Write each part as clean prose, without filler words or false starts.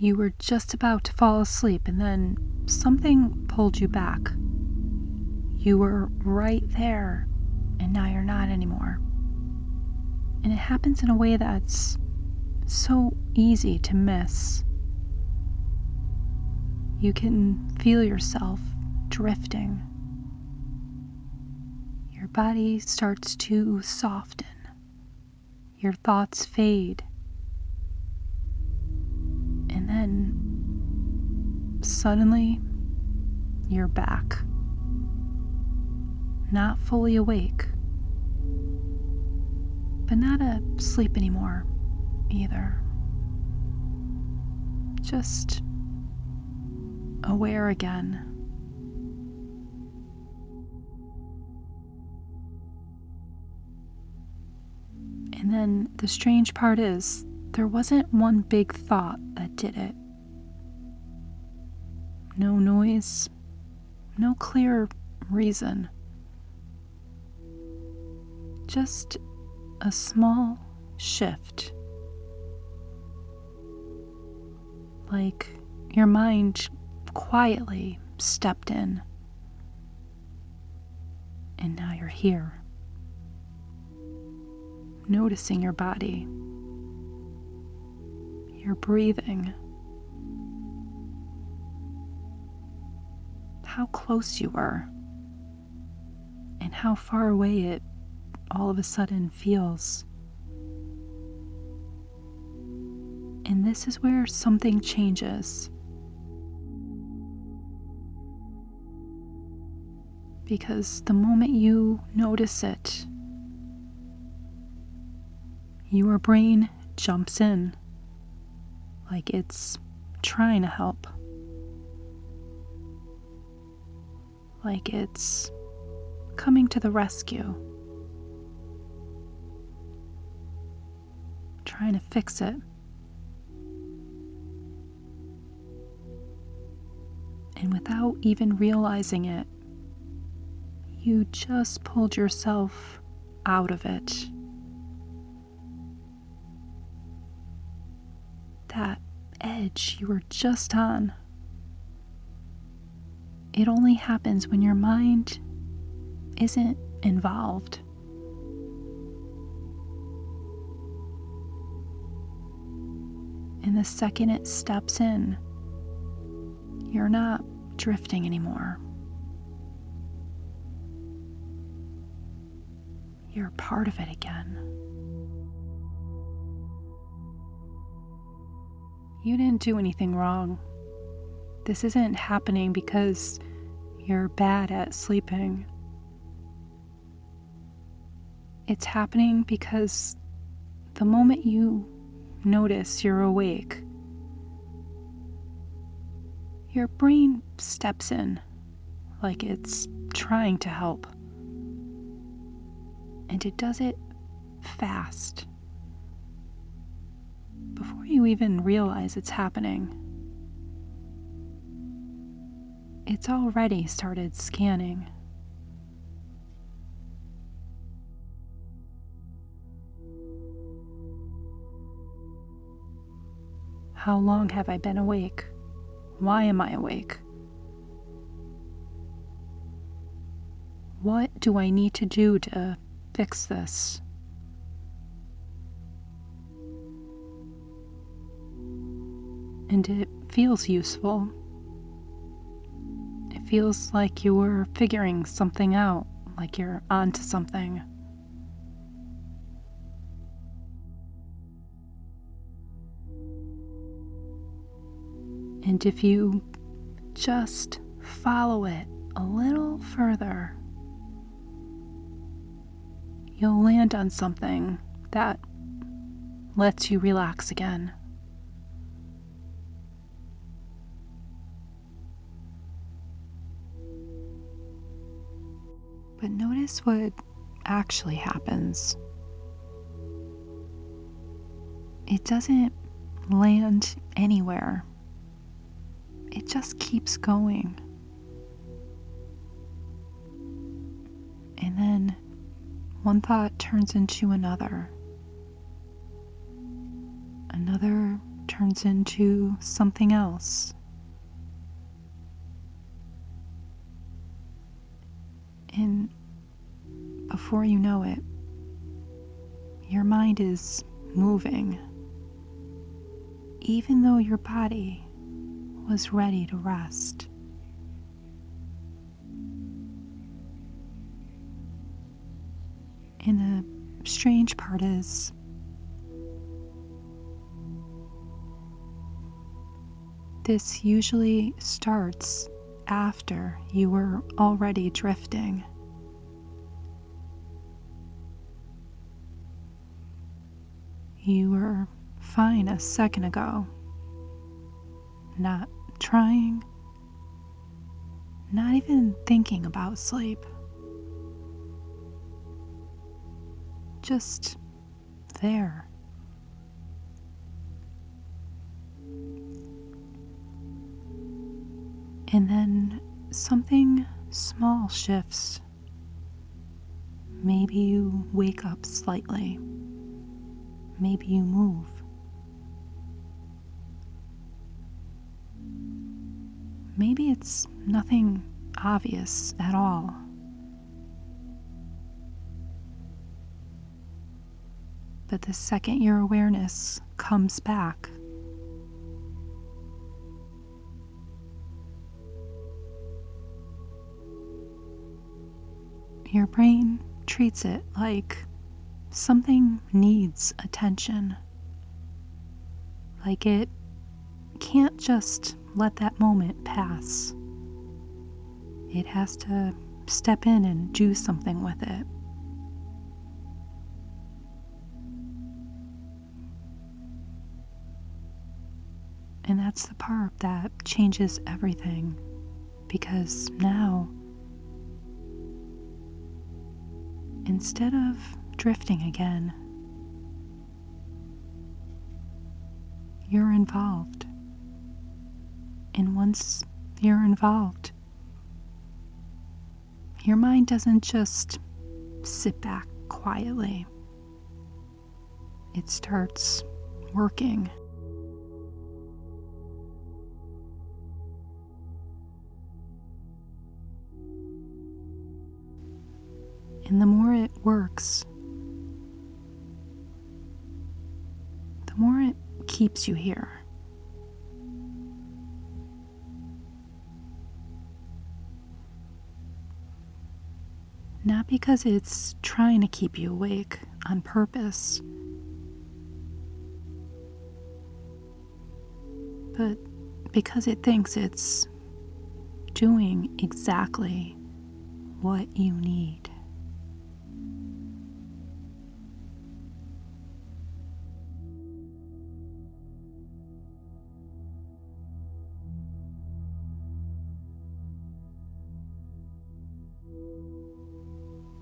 You were just about to fall asleep, and then something pulled you back. You were right there, and now you're not anymore. And it happens in a way that's so easy to miss. You can feel yourself drifting. Your body starts to soften. Your thoughts fade. And then suddenly you're back. Not fully awake, but not asleep anymore either. Just aware again. And then the strange part is, there wasn't one big thought that did it. No noise, no clear reason. Just a small shift. Like your mind quietly stepped in. And now you're here. Noticing your body, your breathing, how close you were, and how far away it all of a sudden feels. And this is where something changes. Because the moment you notice it, your brain jumps in like it's trying to help. Like it's coming to the rescue. Trying to fix it. And without even realizing it, you just pulled yourself out of it. That edge you were just on. It only happens when your mind isn't involved. And the second it steps in, you're not drifting anymore. You're part of it again. You didn't do anything wrong. This isn't happening because you're bad at sleeping. It's happening because the moment you notice you're awake, your brain steps in like it's trying to help. And it does it fast. Before you even realize it's happening, it's already started scanning. How long have I been awake? Why am I awake? What do I need to do to fix this? And it feels useful. It feels like you're figuring something out, like you're onto something. And if you just follow it a little further, you'll land on something that lets you relax again. But notice what actually happens. It doesn't land anywhere. It just keeps going. And then one thought turns into another. Another turns into something else. And before you know it, your mind is moving, even though your body was ready to rest. And the strange part is, this usually starts after you were already drifting. You were fine a second ago, not trying, not even thinking about sleep, just there. And then something small shifts. Maybe you wake up slightly. Maybe you move. Maybe it's nothing obvious at all. But the second your awareness comes back, your brain treats it like something needs attention. Like it can't just let that moment pass. It has to step in and do something with it. And that's the part that changes everything, because now, instead of drifting again, you're involved. And once you're involved, your mind doesn't just sit back quietly. It starts working. And the more it works, the more it keeps you here. Not because it's trying to keep you awake on purpose, but because it thinks it's doing exactly what you need.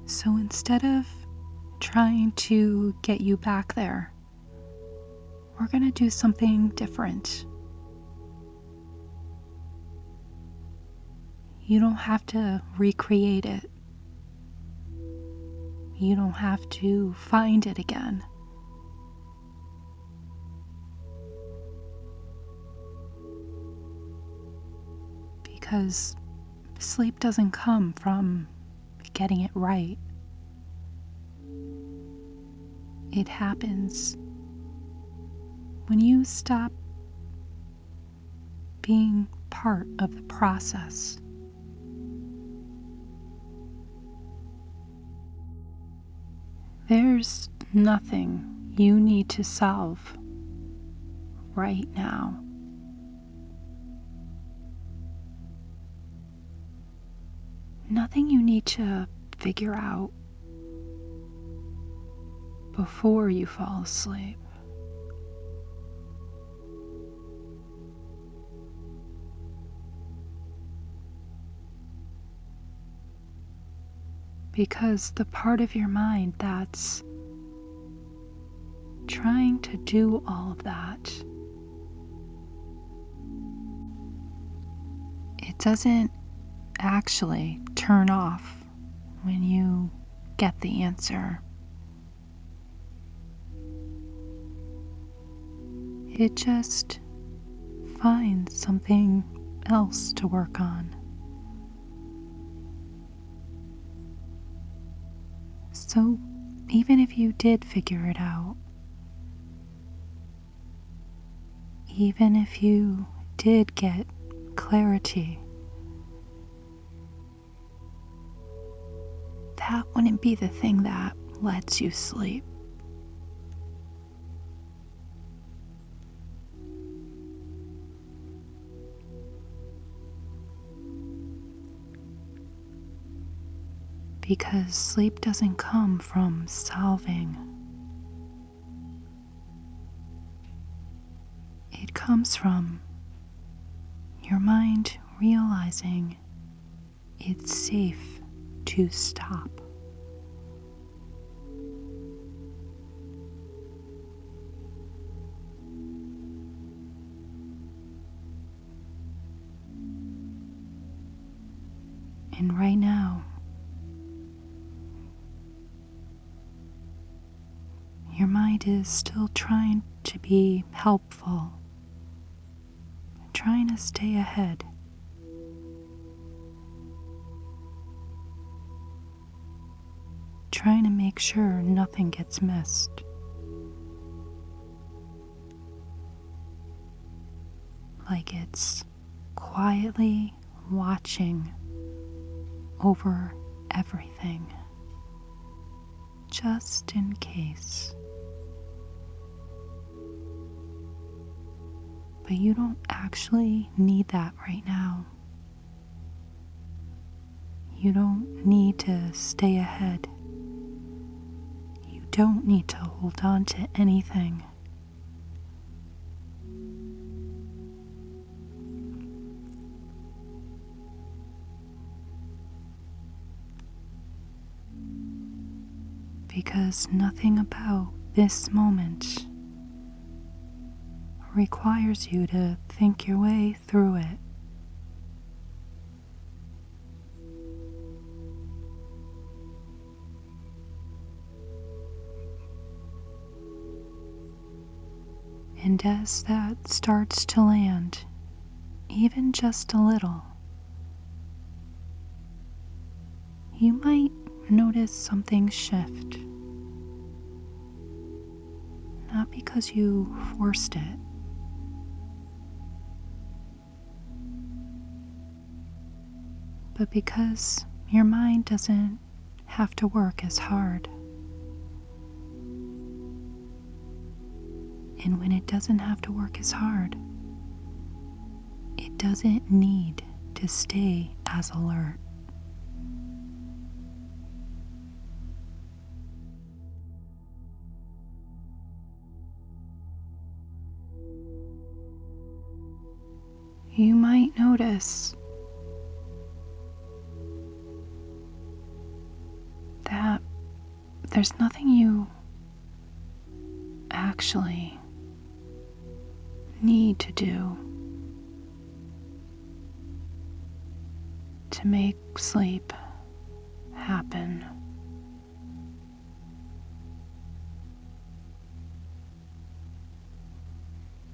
So instead of trying to get you back there, we're going to do something different. You don't have to recreate it. You don't have to find it again. Because sleep doesn't come from getting it right. It happens when you stop being part of the process. There's nothing you need to solve right now. Nothing you need to figure out before you fall asleep. Because the part of your mind that's trying to do all of that, it doesn't actually turn off when you get the answer. it just finds something else to work on. So even if you did figure it out, even if you did get clarity, that wouldn't be the thing that lets you sleep. Because sleep doesn't come from solving. It comes from your mind realizing it's safe to stop. And right now, your mind is still trying to be helpful, trying to stay ahead. Trying to make sure nothing gets missed. Like it's quietly watching over everything, just in case. But you don't actually need that right now. You don't need to stay ahead. You don't need to hold on to anything. Because nothing about this moment requires you to think your way through it. And as that starts to land, even just a little, you might notice something shift. Not because you forced it, but because your mind doesn't have to work as hard. And when it doesn't have to work as hard, it doesn't need to stay as alert. You might notice that there's nothing you actually need to do to make sleep happen.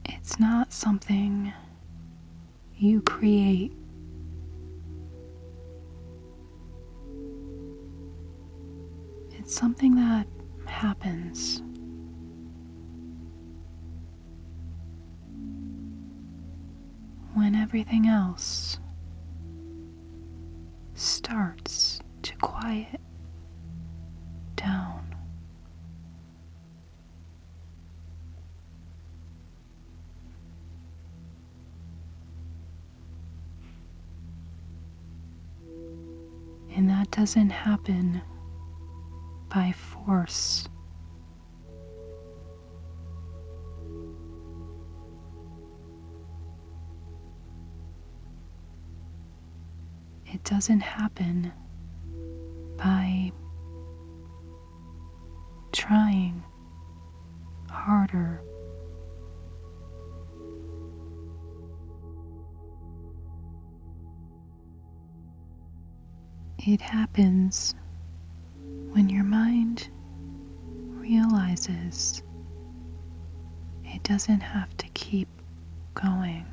It's not something you create. It's something that happens. When everything else starts to quiet down. And that doesn't happen by force. It doesn't happen by trying harder. It happens when your mind realizes it doesn't have to keep going.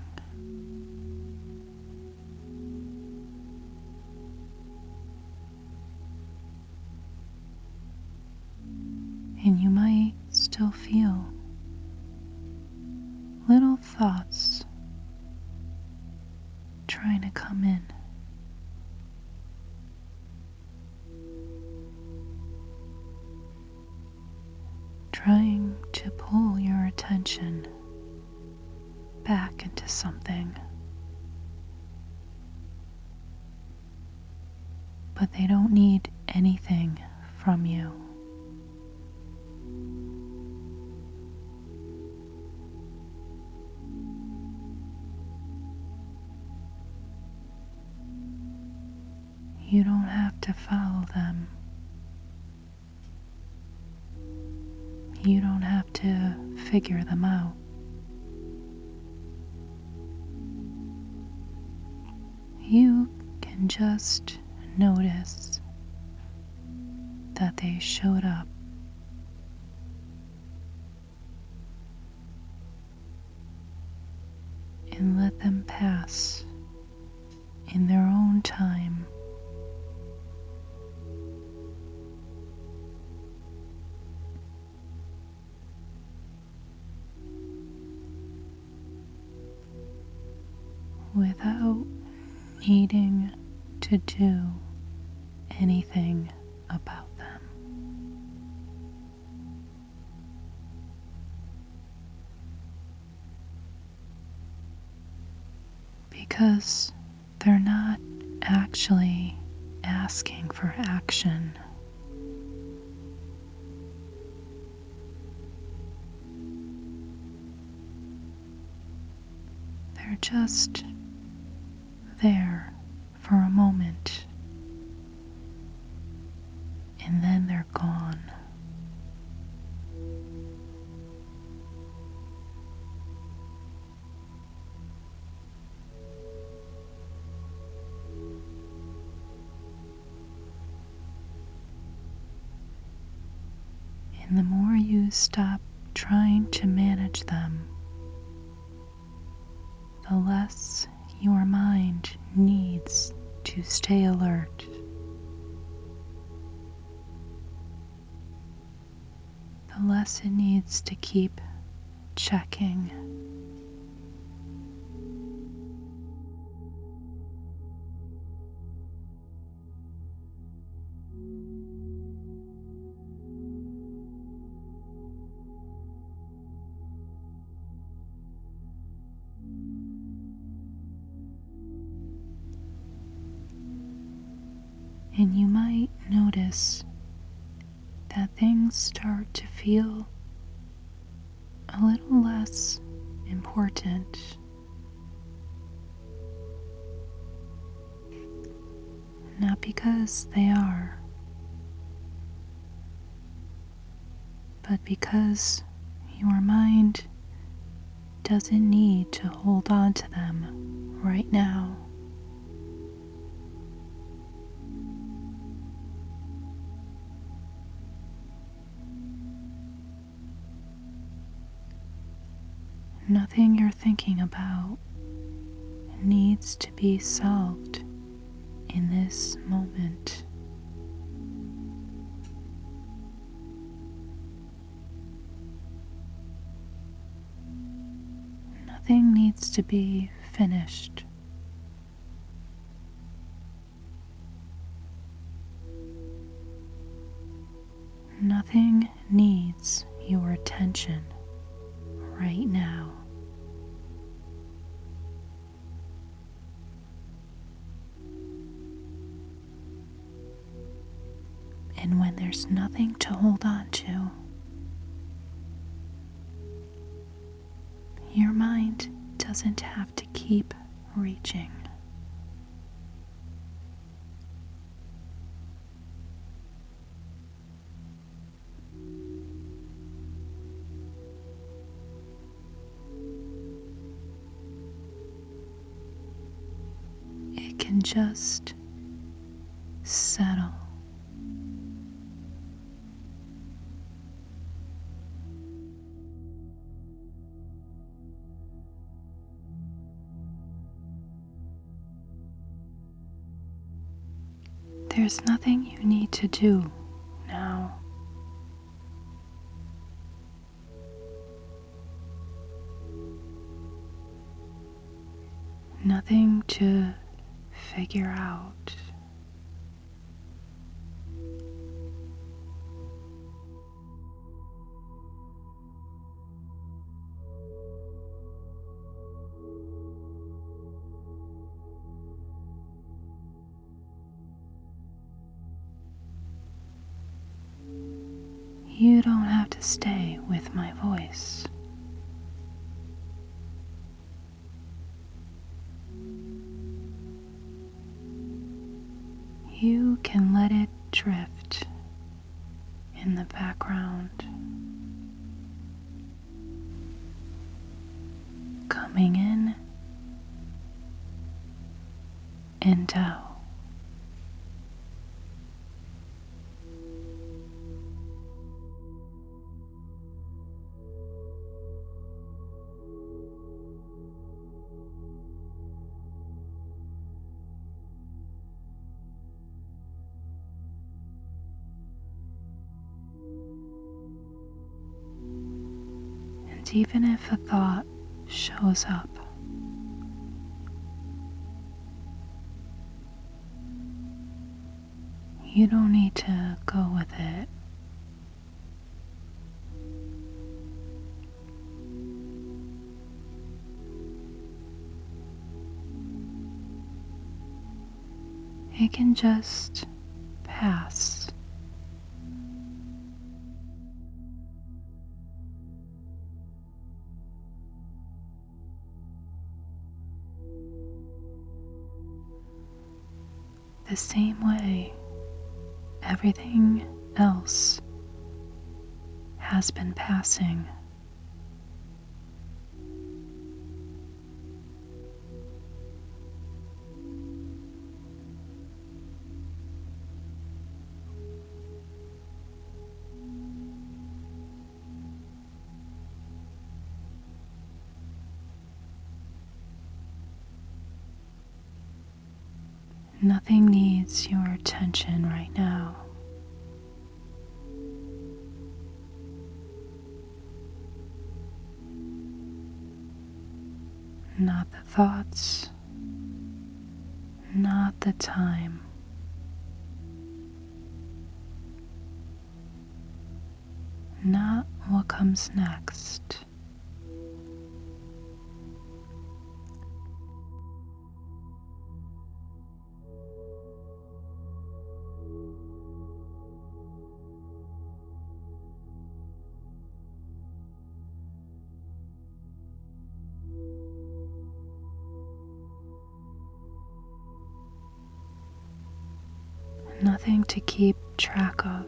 And you might still feel little thoughts trying to come in. Trying to pull your attention back into something. But they don't need anything from you. You don't have to follow them. You don't have to figure them out. You can just notice that they showed up. And let them pass in their own time. Without needing to do anything about them. Because they're not actually asking for action. They're just there for a moment, and then they're gone. And the more you stop trying to manage them, the less your mind needs to stay alert. The less it needs to keep checking. And you might notice that things start to feel a little less important. Not because they are, but because your mind doesn't need to hold on to them right now. Nothing you're thinking about needs to be solved in this moment. Nothing needs to be finished. Nothing needs your attention right now. And when there's nothing to hold on to, your mind doesn't have to keep reaching. It can just settle. There's nothing you need to do now. Nothing to figure out. You don't have to stay with my voice. You can let it drift in the background, coming in and out. And even if a thought shows up, you don't need to go with it. It can just pass. The same way everything else has been passing. Nothing needs your attention right now. Not the thoughts, not the time. Not what comes next. Nothing to keep track of.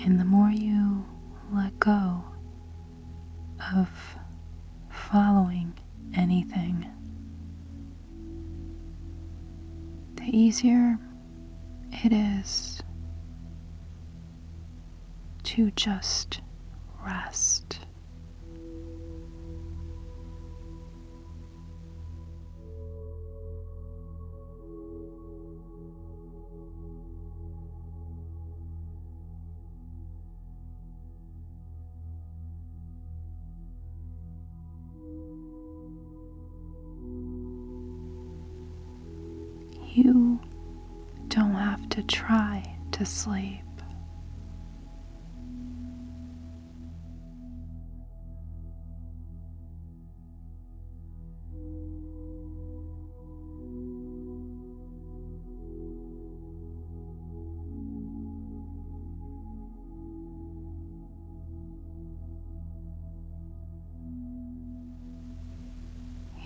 And the more you let go of following anything, the easier it is to just rest. You don't have to try to sleep.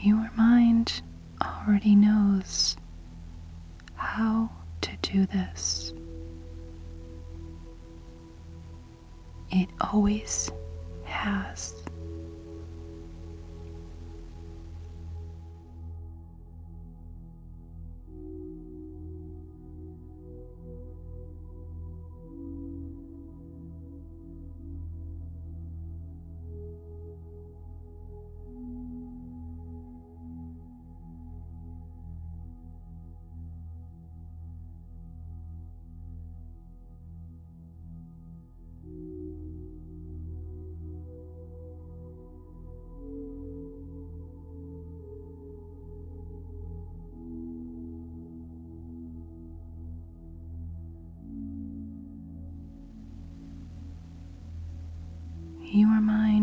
Your mind already knows how to do this. It always has.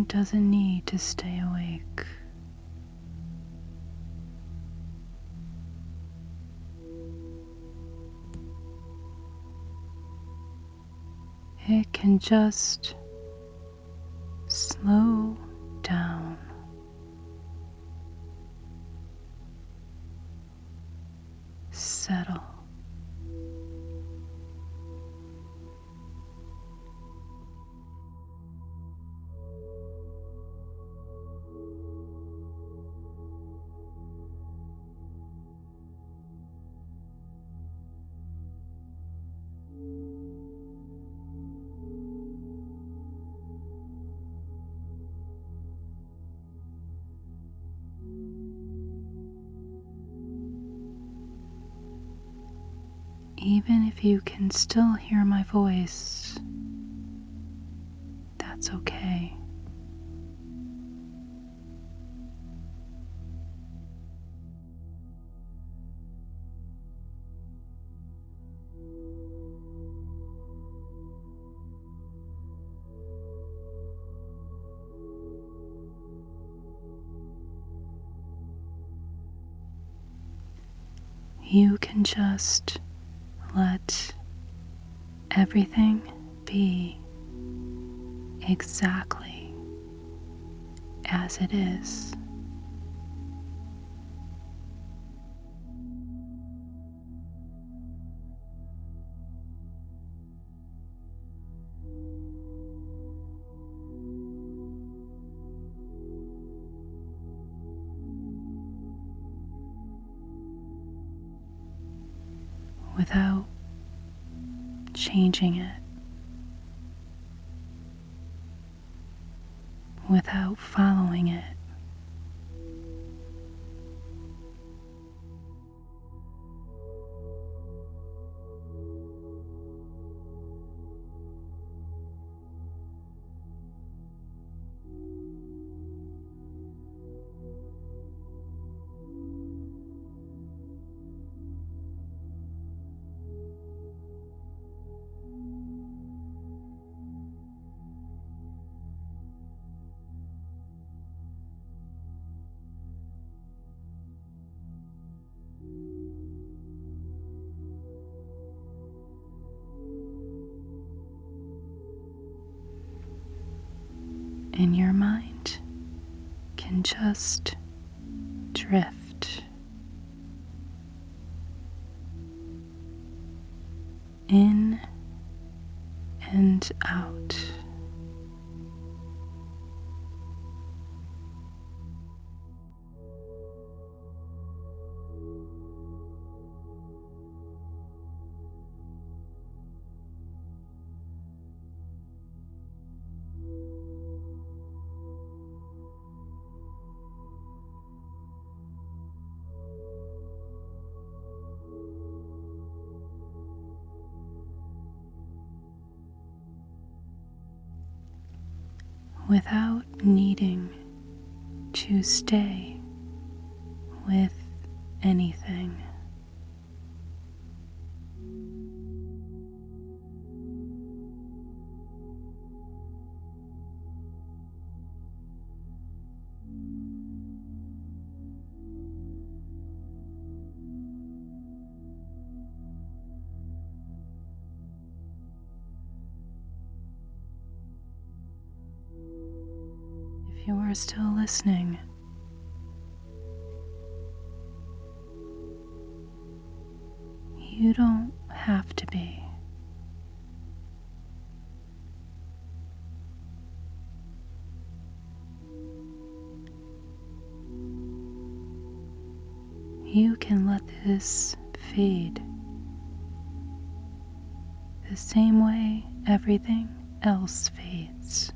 mind doesn't need to stay awake. It can just slow down, settle. Even if you can still hear my voice, that's okay. You can just let everything be exactly as it is. Without changing it, without following it. And your mind can just drift in and out. Without needing to stay with anything. If you are still listening, you don't have to be. You can let this fade the same way everything else fades.